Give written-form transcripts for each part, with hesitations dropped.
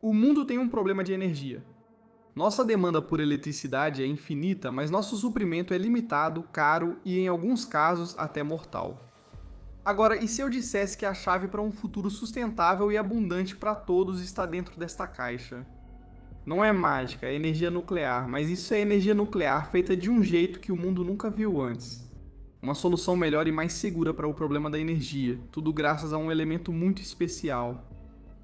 O mundo tem um problema de energia. Nossa demanda por eletricidade é infinita, mas nosso suprimento é limitado, caro e, em alguns casos, até mortal. Agora, e se eu dissesse que a chave para um futuro sustentável e abundante para todos está dentro desta caixa? Não é mágica, é energia nuclear, mas isso é energia nuclear feita de um jeito que o mundo nunca viu antes. Uma solução melhor e mais segura para o problema da energia, tudo graças a um elemento muito especial.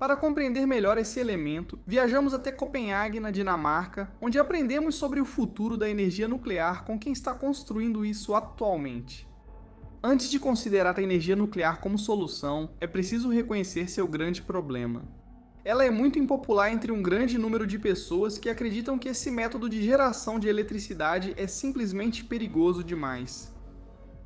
Para compreender melhor esse elemento, viajamos até Copenhague, na Dinamarca, onde aprendemos sobre o futuro da energia nuclear com quem está construindo isso atualmente. Antes de considerar a energia nuclear como solução, é preciso reconhecer seu grande problema. Ela é muito impopular entre um grande número de pessoas que acreditam que esse método de geração de eletricidade é simplesmente perigoso demais.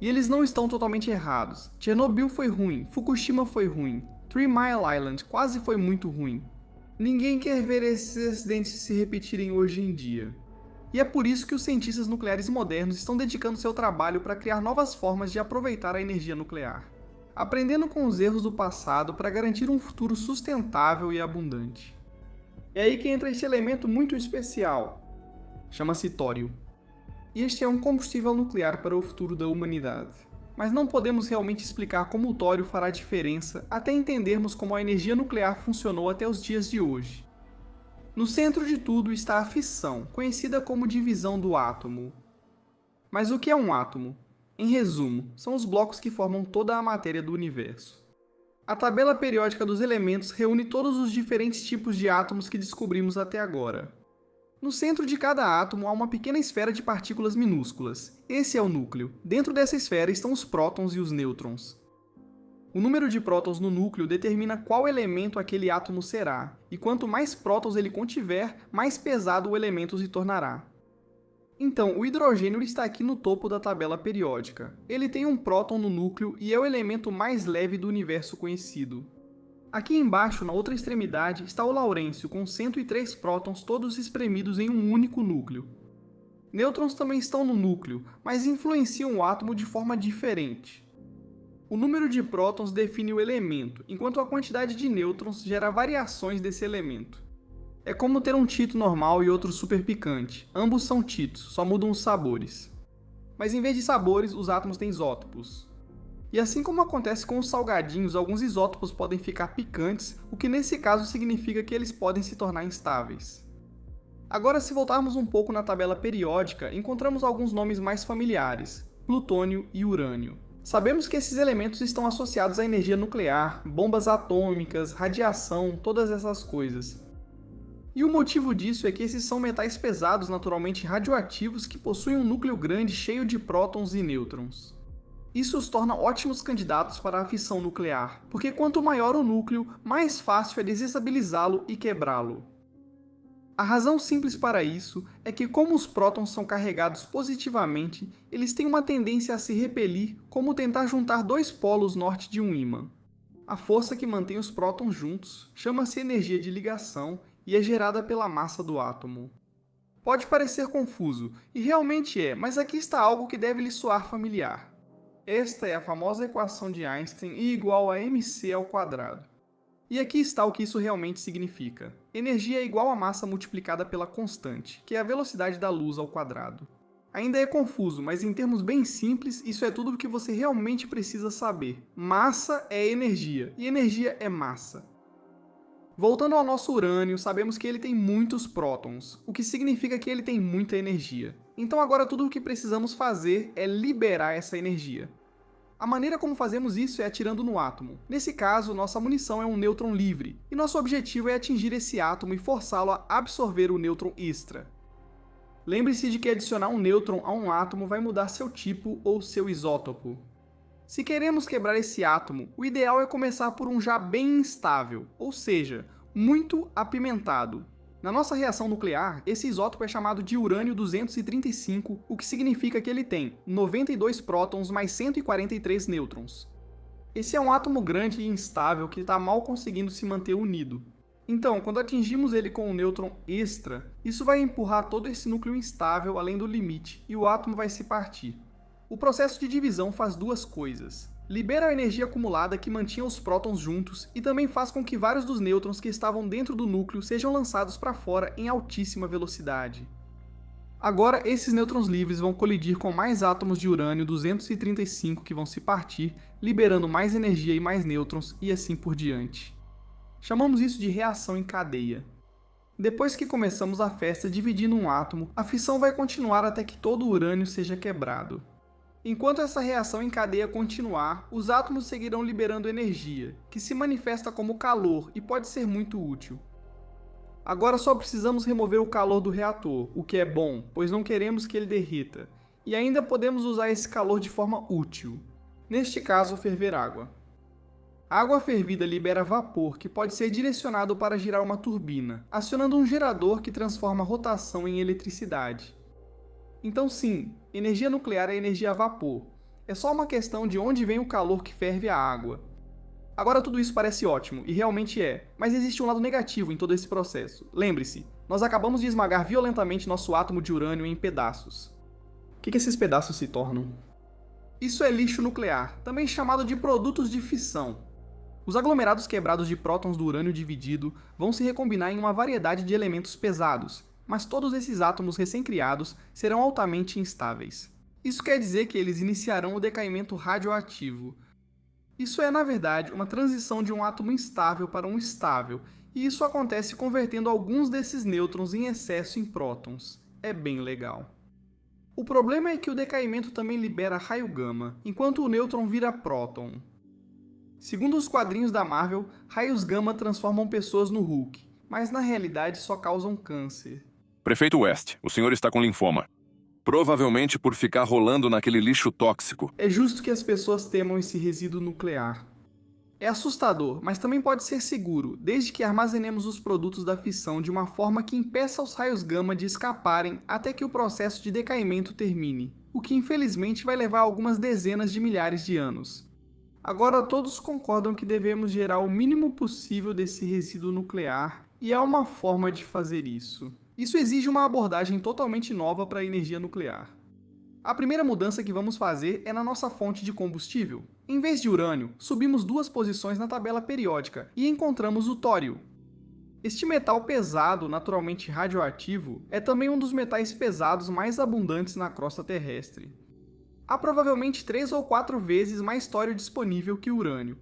E eles não estão totalmente errados. Chernobyl foi ruim, Fukushima foi ruim, 3 Mile Island quase foi muito ruim. Ninguém quer ver esses acidentes se repetirem hoje em dia. E é por isso que os cientistas nucleares modernos estão dedicando seu trabalho para criar novas formas de aproveitar a energia nuclear, aprendendo com os erros do passado para garantir um futuro sustentável e abundante. É aí que entra esse elemento muito especial. Chama-se tório. E este é um combustível nuclear para o futuro da humanidade. Mas não podemos realmente explicar como o tório fará diferença até entendermos como a energia nuclear funcionou até os dias de hoje. No centro de tudo está a fissão, conhecida como divisão do átomo. Mas o que é um átomo? Em resumo, são os blocos que formam toda a matéria do universo. A tabela periódica dos elementos reúne todos os diferentes tipos de átomos que descobrimos até agora. No centro de cada átomo há uma pequena esfera de partículas minúsculas. Esse é o núcleo. Dentro dessa esfera estão os prótons e os nêutrons. O número de prótons no núcleo determina qual elemento aquele átomo será, e quanto mais prótons ele contiver, mais pesado o elemento se tornará. Então, o hidrogênio está aqui no topo da tabela periódica. Ele tem um próton no núcleo e é o elemento mais leve do universo conhecido. Aqui embaixo, na outra extremidade, está o laurêncio, com 103 prótons todos espremidos em um único núcleo. Nêutrons também estão no núcleo, mas influenciam o átomo de forma diferente. O número de prótons define o elemento, enquanto a quantidade de nêutrons gera variações desse elemento. É como ter um Cheeto normal e outro super picante. Ambos são Cheetos, só mudam os sabores. Mas em vez de sabores, os átomos têm isótopos. E assim como acontece com os salgadinhos, alguns isótopos podem ficar picantes, o que nesse caso significa que eles podem se tornar instáveis. Agora, se voltarmos um pouco na tabela periódica, encontramos alguns nomes mais familiares: plutônio e urânio. Sabemos que esses elementos estão associados à energia nuclear, bombas atômicas, radiação, todas essas coisas. E o motivo disso é que esses são metais pesados naturalmente radioativos que possuem um núcleo grande cheio de prótons e nêutrons. Isso os torna ótimos candidatos para a fissão nuclear, porque quanto maior o núcleo, mais fácil é desestabilizá-lo e quebrá-lo. A razão simples para isso é que, como os prótons são carregados positivamente, eles têm uma tendência a se repelir, como tentar juntar dois polos norte de um ímã. A força que mantém os prótons juntos chama-se energia de ligação e é gerada pela massa do átomo. Pode parecer confuso, e realmente é, mas aqui está algo que deve lhe soar familiar. Esta é a famosa equação de Einstein I igual a mc ao quadrado. E aqui está o que isso realmente significa. Energia é igual a massa multiplicada pela constante, que é a velocidade da luz ao quadrado. Ainda é confuso, mas em termos bem simples, isso é tudo o que você realmente precisa saber. Massa é energia, e energia é massa. Voltando ao nosso urânio, sabemos que ele tem muitos prótons, o que significa que ele tem muita energia. Então agora tudo o que precisamos fazer é liberar essa energia. A maneira como fazemos isso é atirando no átomo. Nesse caso, nossa munição é um nêutron livre, e nosso objetivo é atingir esse átomo e forçá-lo a absorver o nêutron extra. Lembre-se de que adicionar um nêutron a um átomo vai mudar seu tipo ou seu isótopo. Se queremos quebrar esse átomo, o ideal é começar por um já bem instável, ou seja, muito apimentado. Na nossa reação nuclear, esse isótopo é chamado de urânio-235, o que significa que ele tem 92 prótons mais 143 nêutrons. Esse é um átomo grande e instável que está mal conseguindo se manter unido. Então, quando atingimos ele com um nêutron extra, isso vai empurrar todo esse núcleo instável além do limite, e o átomo vai se partir. O processo de divisão faz duas coisas. Libera a energia acumulada que mantinha os prótons juntos e também faz com que vários dos nêutrons que estavam dentro do núcleo sejam lançados para fora em altíssima velocidade. Agora, esses nêutrons livres vão colidir com mais átomos de urânio 235 que vão se partir, liberando mais energia e mais nêutrons e assim por diante. Chamamos isso de reação em cadeia. Depois que começamos a festa dividindo um átomo, a fissão vai continuar até que todo o urânio seja quebrado. Enquanto essa reação em cadeia continuar, os átomos seguirão liberando energia, que se manifesta como calor e pode ser muito útil. Agora só precisamos remover o calor do reator, o que é bom, pois não queremos que ele derreta, e ainda podemos usar esse calor de forma útil. Neste caso, ferver água. A água fervida libera vapor que pode ser direcionado para girar uma turbina, acionando um gerador que transforma a rotação em eletricidade. Então sim, energia nuclear é energia a vapor. É só uma questão de onde vem o calor que ferve a água. Agora tudo isso parece ótimo, e realmente é, mas existe um lado negativo em todo esse processo. Lembre-se, nós acabamos de esmagar violentamente nosso átomo de urânio em pedaços. O que esses pedaços se tornam? Isso é lixo nuclear, também chamado de produtos de fissão. Os aglomerados quebrados de prótons do urânio dividido vão se recombinar em uma variedade de elementos pesados, mas todos esses átomos recém-criados serão altamente instáveis. Isso quer dizer que eles iniciarão o decaimento radioativo. Isso é, na verdade, uma transição de um átomo instável para um estável, e isso acontece convertendo alguns desses nêutrons em excesso em prótons. É bem legal. O problema é que o decaimento também libera raio gama, enquanto o nêutron vira próton. Segundo os quadrinhos da Marvel, raios gama transformam pessoas no Hulk, mas na realidade só causam câncer. Prefeito West, o senhor está com linfoma. Provavelmente por ficar rolando naquele lixo tóxico. É justo que as pessoas temam esse resíduo nuclear. É assustador, mas também pode ser seguro, desde que armazenemos os produtos da fissão de uma forma que impeça os raios gama de escaparem até que o processo de decaimento termine, o que infelizmente vai levar algumas dezenas de milhares de anos. Agora todos concordam que devemos gerar o mínimo possível desse resíduo nuclear, e há uma forma de fazer isso. Isso exige uma abordagem totalmente nova para a energia nuclear. A primeira mudança que vamos fazer é na nossa fonte de combustível. Em vez de urânio, subimos 2 posições na tabela periódica e encontramos o tório. Este metal pesado, naturalmente radioativo, é também um dos metais pesados mais abundantes na crosta terrestre. Há provavelmente 3 ou 4 vezes mais tório disponível que urânio.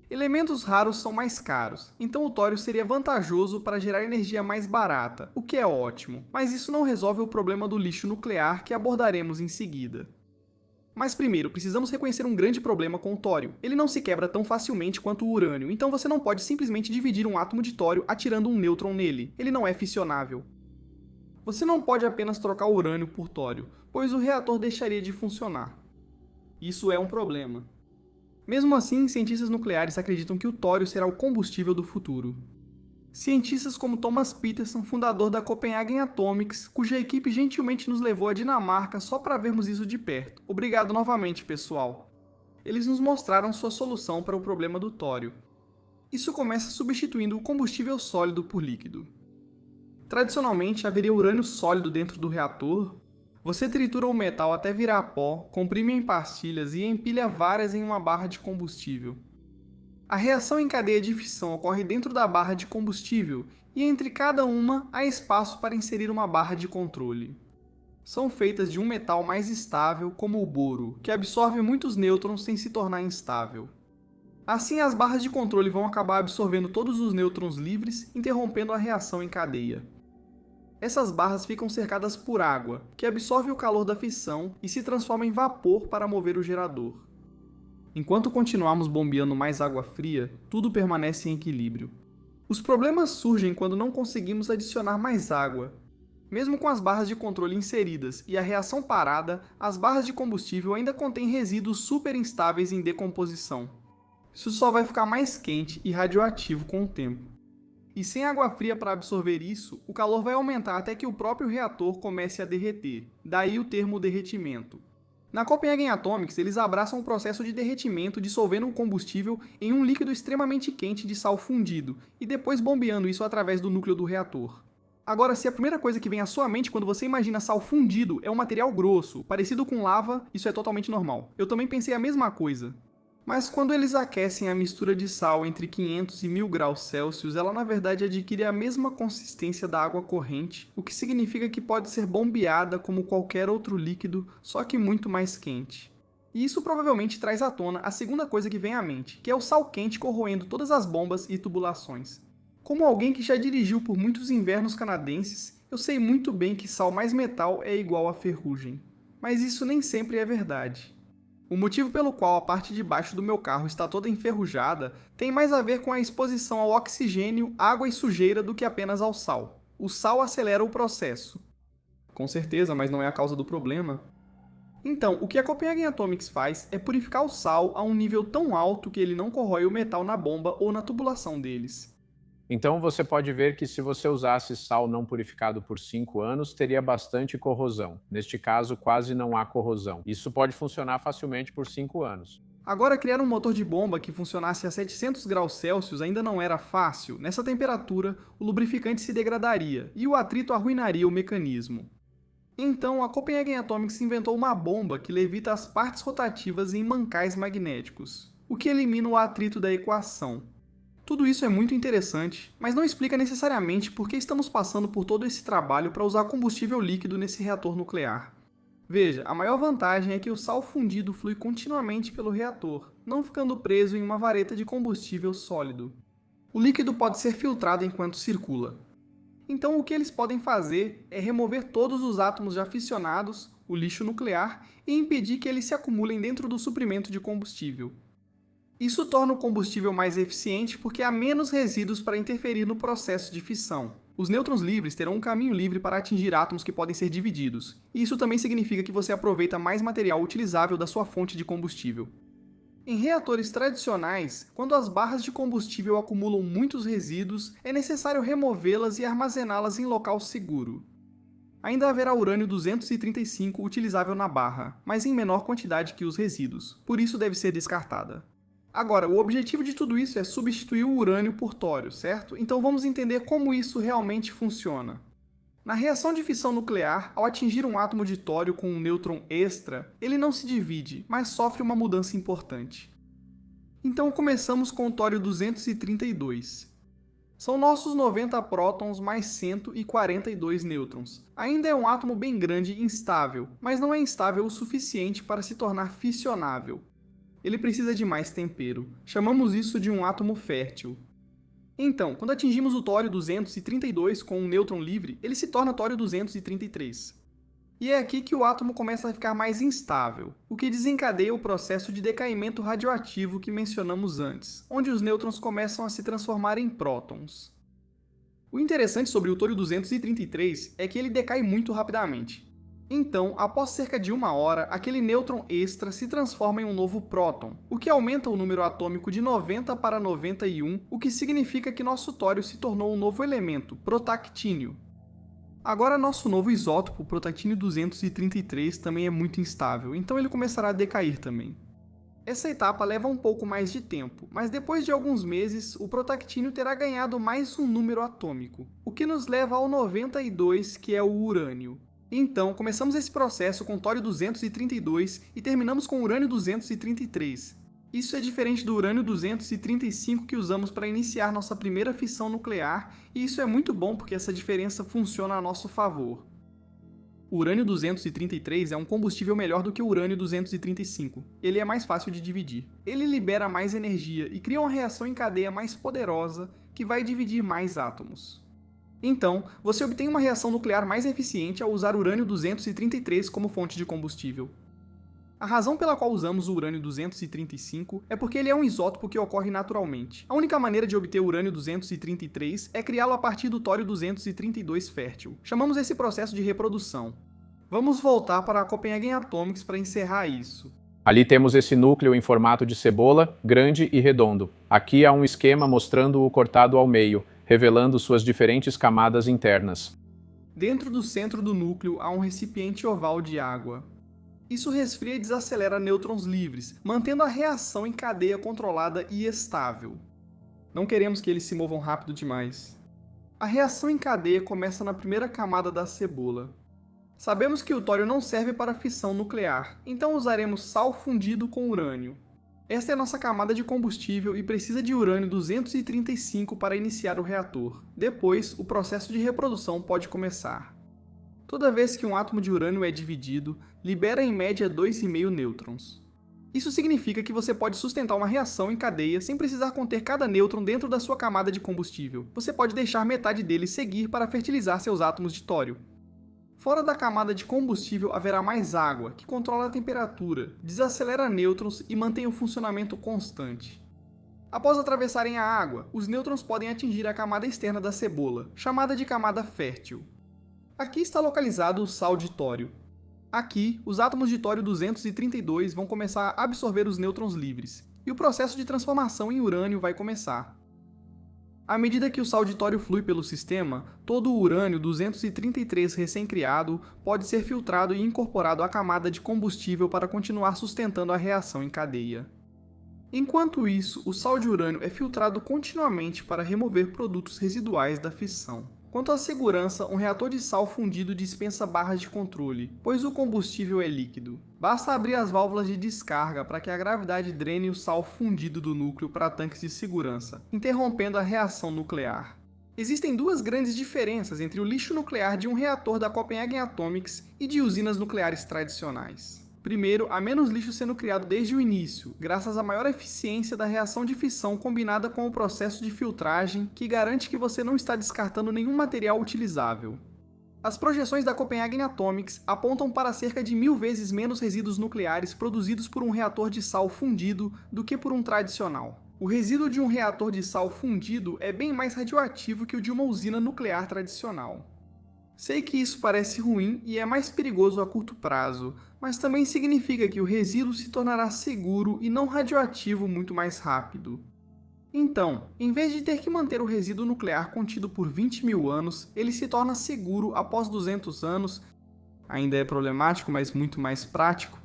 Elementos raros são mais caros, então o tório seria vantajoso para gerar energia mais barata, o que é ótimo, mas isso não resolve o problema do lixo nuclear que abordaremos em seguida. Mas primeiro, precisamos reconhecer um grande problema com o tório. Ele não se quebra tão facilmente quanto o urânio, então você não pode simplesmente dividir um átomo de tório atirando um nêutron nele. Ele não é fissionável. Você não pode apenas trocar o urânio por tório, pois o reator deixaria de funcionar. Isso é um problema. Mesmo assim, cientistas nucleares acreditam que o tório será o combustível do futuro. Cientistas como Thomas Peterson, fundador da Copenhagen Atomics, cuja equipe gentilmente nos levou à Dinamarca só para vermos isso de perto. Obrigado novamente, pessoal. Eles nos mostraram sua solução para o problema do tório. Isso começa substituindo o combustível sólido por líquido. Tradicionalmente, haveria urânio sólido dentro do reator. Você tritura o metal até virar pó, comprime em pastilhas e empilha várias em uma barra de combustível. A reação em cadeia de fissão ocorre dentro da barra de combustível e entre cada uma há espaço para inserir uma barra de controle. São feitas de um metal mais estável, como o boro, que absorve muitos nêutrons sem se tornar instável. Assim, as barras de controle vão acabar absorvendo todos os nêutrons livres, interrompendo a reação em cadeia. Essas barras ficam cercadas por água, que absorve o calor da fissão e se transforma em vapor para mover o gerador. Enquanto continuarmos bombeando mais água fria, tudo permanece em equilíbrio. Os problemas surgem quando não conseguimos adicionar mais água. Mesmo com as barras de controle inseridas e a reação parada, as barras de combustível ainda contêm resíduos super instáveis em decomposição. Isso só vai ficar mais quente e radioativo com o tempo. E sem água fria para absorver isso, o calor vai aumentar até que o próprio reator comece a derreter, daí o termo derretimento. Na Copenhagen Atomics, eles abraçam o processo de derretimento dissolvendo o combustível em um líquido extremamente quente de sal fundido, e depois bombeando isso através do núcleo do reator. Agora, se a primeira coisa que vem à sua mente quando você imagina sal fundido é um material grosso, parecido com lava, isso é totalmente normal. Eu também pensei a mesma coisa. Mas quando eles aquecem a mistura de sal entre 500 e 1000 graus Celsius, ela na verdade adquire a mesma consistência da água corrente, o que significa que pode ser bombeada como qualquer outro líquido, só que muito mais quente. E isso provavelmente traz à tona a segunda coisa que vem à mente, que é o sal quente corroendo todas as bombas e tubulações. Como alguém que já dirigiu por muitos invernos canadenses, eu sei muito bem que sal mais metal é igual a ferrugem. Mas isso nem sempre é verdade. O motivo pelo qual a parte de baixo do meu carro está toda enferrujada tem mais a ver com a exposição ao oxigênio, água e sujeira do que apenas ao sal. O sal acelera o processo. Com certeza, mas não é a causa do problema. Então, o que a Copenhagen Atomics faz é purificar o sal a um nível tão alto que ele não corrói o metal na bomba ou na tubulação deles. Então você pode ver que se você usasse sal não purificado por 5 anos, teria bastante corrosão. Neste caso, quase não há corrosão. Isso pode funcionar facilmente por 5 anos. Agora, criar um motor de bomba que funcionasse a 700 graus Celsius ainda não era fácil. Nessa temperatura, o lubrificante se degradaria e o atrito arruinaria o mecanismo. Então, a Copenhagen Atomics inventou uma bomba que levita as partes rotativas em mancais magnéticos, o que elimina o atrito da equação. Tudo isso é muito interessante, mas não explica necessariamente por que estamos passando por todo esse trabalho para usar combustível líquido nesse reator nuclear. Veja, a maior vantagem é que o sal fundido flui continuamente pelo reator, não ficando preso em uma vareta de combustível sólido. O líquido pode ser filtrado enquanto circula. Então o que eles podem fazer é remover todos os átomos já fissionados, o lixo nuclear, e impedir que eles se acumulem dentro do suprimento de combustível. Isso torna o combustível mais eficiente porque há menos resíduos para interferir no processo de fissão. Os nêutrons livres terão um caminho livre para atingir átomos que podem ser divididos, e isso também significa que você aproveita mais material utilizável da sua fonte de combustível. Em reatores tradicionais, quando as barras de combustível acumulam muitos resíduos, é necessário removê-las e armazená-las em local seguro. Ainda haverá urânio-235 utilizável na barra, mas em menor quantidade que os resíduos, por isso deve ser descartada. Agora, o objetivo de tudo isso é substituir o urânio por tório, certo? Então vamos entender como isso realmente funciona. Na reação de fissão nuclear, ao atingir um átomo de tório com um nêutron extra, ele não se divide, mas sofre uma mudança importante. Então começamos com o tório-232. São nossos 90 prótons mais 142 nêutrons. Ainda é um átomo bem grande e instável, mas não é instável o suficiente para se tornar fissionável. Ele precisa de mais tempero. Chamamos isso de um átomo fértil. Então, quando atingimos o tório-232 com um nêutron livre, ele se torna tório-233. E é aqui que o átomo começa a ficar mais instável, o que desencadeia o processo de decaimento radioativo que mencionamos antes, onde os nêutrons começam a se transformar em prótons. O interessante sobre o tório-233 é que ele decai muito rapidamente. Então, após cerca de 1 hora, aquele nêutron extra se transforma em um novo próton, o que aumenta o número atômico de 90 para 91, o que significa que nosso tório se tornou um novo elemento, protactínio. Agora, nosso novo isótopo, protactínio-233, também é muito instável, então ele começará a decair também. Essa etapa leva um pouco mais de tempo, mas depois de alguns meses, o protactínio terá ganhado mais um número atômico, o que nos leva ao 92, que é o urânio. Então, começamos esse processo com tório-232 e terminamos com urânio-233. Isso é diferente do urânio-235 que usamos para iniciar nossa primeira fissão nuclear, e isso é muito bom porque essa diferença funciona a nosso favor. O urânio-233 é um combustível melhor do que o urânio-235. Ele é mais fácil de dividir. Ele libera mais energia e cria uma reação em cadeia mais poderosa que vai dividir mais átomos. Então, você obtém uma reação nuclear mais eficiente ao usar urânio-233 como fonte de combustível. A razão pela qual usamos o urânio-235 é porque ele é um isótopo que ocorre naturalmente. A única maneira de obter o urânio-233 é criá-lo a partir do tório-232 fértil. Chamamos esse processo de reprodução. Vamos voltar para a Copenhagen Atomics para encerrar isso. Ali temos esse núcleo em formato de cebola, grande e redondo. Aqui há um esquema mostrando-o cortado ao meio, revelando suas diferentes camadas internas. Dentro do centro do núcleo há um recipiente oval de água. Isso resfria e desacelera nêutrons livres, mantendo a reação em cadeia controlada e estável. Não queremos que eles se movam rápido demais. A reação em cadeia começa na primeira camada da cebola. Sabemos que o tório não serve para fissão nuclear, então usaremos sal fundido com urânio. Esta é a nossa camada de combustível e precisa de urânio 235 para iniciar o reator. Depois, o processo de reprodução pode começar. Toda vez que um átomo de urânio é dividido, libera em média 2,5 nêutrons. Isso significa que você pode sustentar uma reação em cadeia sem precisar conter cada nêutron dentro da sua camada de combustível. Você pode deixar metade dele seguir para fertilizar seus átomos de tório. Fora da camada de combustível haverá mais água, que controla a temperatura, desacelera nêutrons e mantém o funcionamento constante. Após atravessarem a água, os nêutrons podem atingir a camada externa da cebola, chamada de camada fértil. Aqui está localizado o sal de tório. Aqui, os átomos de tório 232 vão começar a absorver os nêutrons livres, e o processo de transformação em urânio vai começar. À medida que o sal de tório flui pelo sistema, todo o urânio 233 recém-criado pode ser filtrado e incorporado à camada de combustível para continuar sustentando a reação em cadeia. Enquanto isso, o sal de urânio é filtrado continuamente para remover produtos residuais da fissão. Quanto à segurança, um reator de sal fundido dispensa barras de controle, pois o combustível é líquido. Basta abrir as válvulas de descarga para que a gravidade drene o sal fundido do núcleo para tanques de segurança, interrompendo a reação nuclear. Existem duas grandes diferenças entre o lixo nuclear de um reator da Copenhagen Atomics e de usinas nucleares tradicionais. Primeiro, há menos lixo sendo criado desde o início, graças à maior eficiência da reação de fissão combinada com o processo de filtragem, que garante que você não está descartando nenhum material utilizável. As projeções da Copenhagen Atomics apontam para cerca de 1000 vezes menos resíduos nucleares produzidos por um reator de sal fundido do que por um tradicional. O resíduo de um reator de sal fundido é bem mais radioativo que o de uma usina nuclear tradicional. Sei que isso parece ruim e é mais perigoso a curto prazo, mas também significa que o resíduo se tornará seguro e não radioativo muito mais rápido. Então, em vez de ter que manter o resíduo nuclear contido por 20.000 anos, ele se torna seguro após 200 anos, ainda é problemático, mas muito mais prático.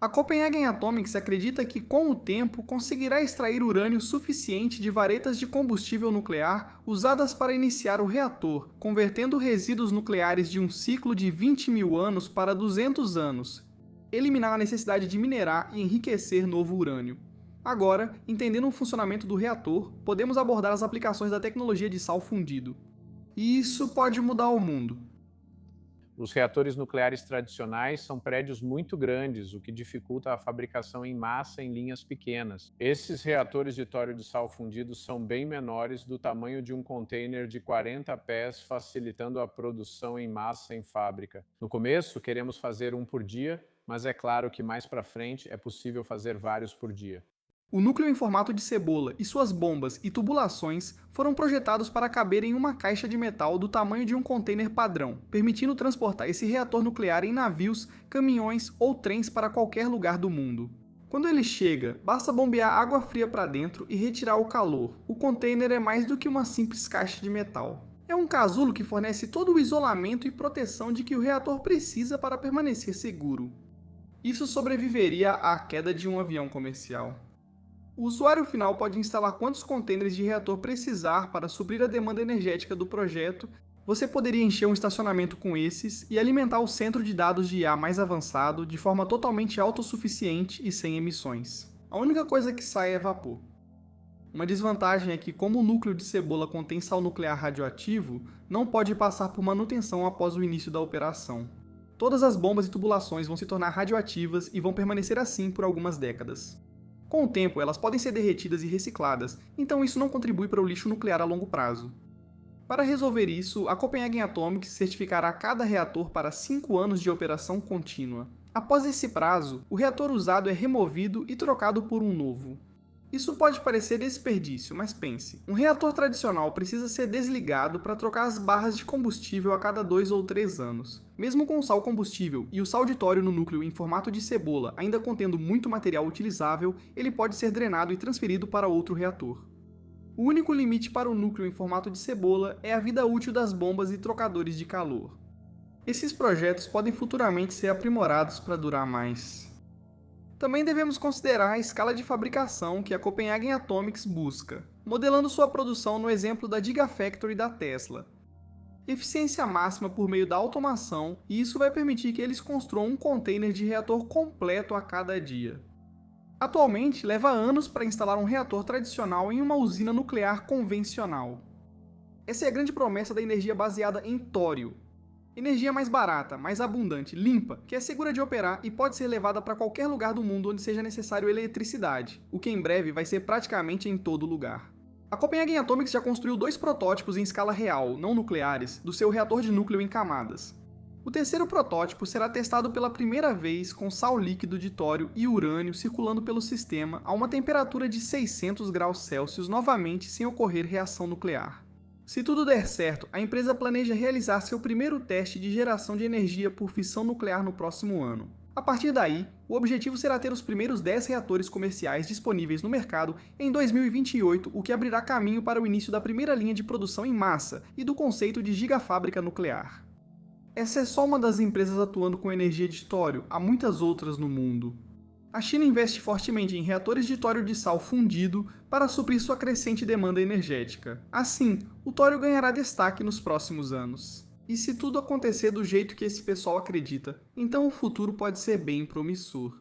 A Copenhagen Atomics acredita que, com o tempo, conseguirá extrair urânio suficiente de varetas de combustível nuclear usadas para iniciar o reator, convertendo resíduos nucleares de um ciclo de 20.000 anos para 200 anos, eliminar a necessidade de minerar e enriquecer novo urânio. Agora, entendendo o funcionamento do reator, podemos abordar as aplicações da tecnologia de sal fundido. E isso pode mudar o mundo. Os reatores nucleares tradicionais são prédios muito grandes, o que dificulta a fabricação em massa em linhas pequenas. Esses reatores de tório de sal fundido são bem menores, do tamanho de um container de 40 pés, facilitando a produção em massa em fábrica. No começo, queremos fazer um por dia, mas é claro que mais para frente é possível fazer vários por dia. O núcleo em formato de cebola e suas bombas e tubulações foram projetados para caber em uma caixa de metal do tamanho de um container padrão, permitindo transportar esse reator nuclear em navios, caminhões ou trens para qualquer lugar do mundo. Quando ele chega, basta bombear água fria para dentro e retirar o calor. O container é mais do que uma simples caixa de metal. É um casulo que fornece todo o isolamento e proteção de que o reator precisa para permanecer seguro. Isso sobreviveria à queda de um avião comercial. O usuário final pode instalar quantos contêineres de reator precisar para suprir a demanda energética do projeto. Você poderia encher um estacionamento com esses e alimentar o centro de dados de IA mais avançado de forma totalmente autossuficiente e sem emissões. A única coisa que sai é vapor. Uma desvantagem é que, como o núcleo de cebola contém sal nuclear radioativo, não pode passar por manutenção após o início da operação. Todas as bombas e tubulações vão se tornar radioativas e vão permanecer assim por algumas décadas. Com o tempo, elas podem ser derretidas e recicladas, então isso não contribui para o lixo nuclear a longo prazo. Para resolver isso, a Copenhagen Atomics certificará cada reator para 5 anos de operação contínua. Após esse prazo, o reator usado é removido e trocado por um novo. Isso pode parecer desperdício, mas pense. Um reator tradicional precisa ser desligado para trocar as barras de combustível a cada 2 ou 3 anos. Mesmo com o sal combustível e o sal de tório no núcleo em formato de cebola ainda contendo muito material utilizável, ele pode ser drenado e transferido para outro reator. O único limite para o núcleo em formato de cebola é a vida útil das bombas e trocadores de calor. Esses projetos podem futuramente ser aprimorados para durar mais. Também devemos considerar a escala de fabricação que a Copenhagen Atomics busca, modelando sua produção no exemplo da Gigafactory da Tesla. Eficiência máxima por meio da automação, e isso vai permitir que eles construam um container de reator completo a cada dia. Atualmente, leva anos para instalar um reator tradicional em uma usina nuclear convencional. Essa é a grande promessa da energia baseada em tório. Energia mais barata, mais abundante, limpa, que é segura de operar e pode ser levada para qualquer lugar do mundo onde seja necessário eletricidade, o que em breve vai ser praticamente em todo lugar. A Copenhagen Atomics já construiu 2 protótipos em escala real, não nucleares, do seu reator de núcleo em camadas. O terceiro protótipo será testado pela primeira vez com sal líquido de tório e urânio circulando pelo sistema a uma temperatura de 600 graus Celsius novamente sem ocorrer reação nuclear. Se tudo der certo, a empresa planeja realizar seu primeiro teste de geração de energia por fissão nuclear no próximo ano. A partir daí, o objetivo será ter os primeiros 10 reatores comerciais disponíveis no mercado em 2028, o que abrirá caminho para o início da primeira linha de produção em massa e do conceito de gigafábrica nuclear. Essa é só uma das empresas atuando com energia de tório, há muitas outras no mundo. A China investe fortemente em reatores de tório de sal fundido para suprir sua crescente demanda energética. Assim, o tório ganhará destaque nos próximos anos. E se tudo acontecer do jeito que esse pessoal acredita, então o futuro pode ser bem promissor.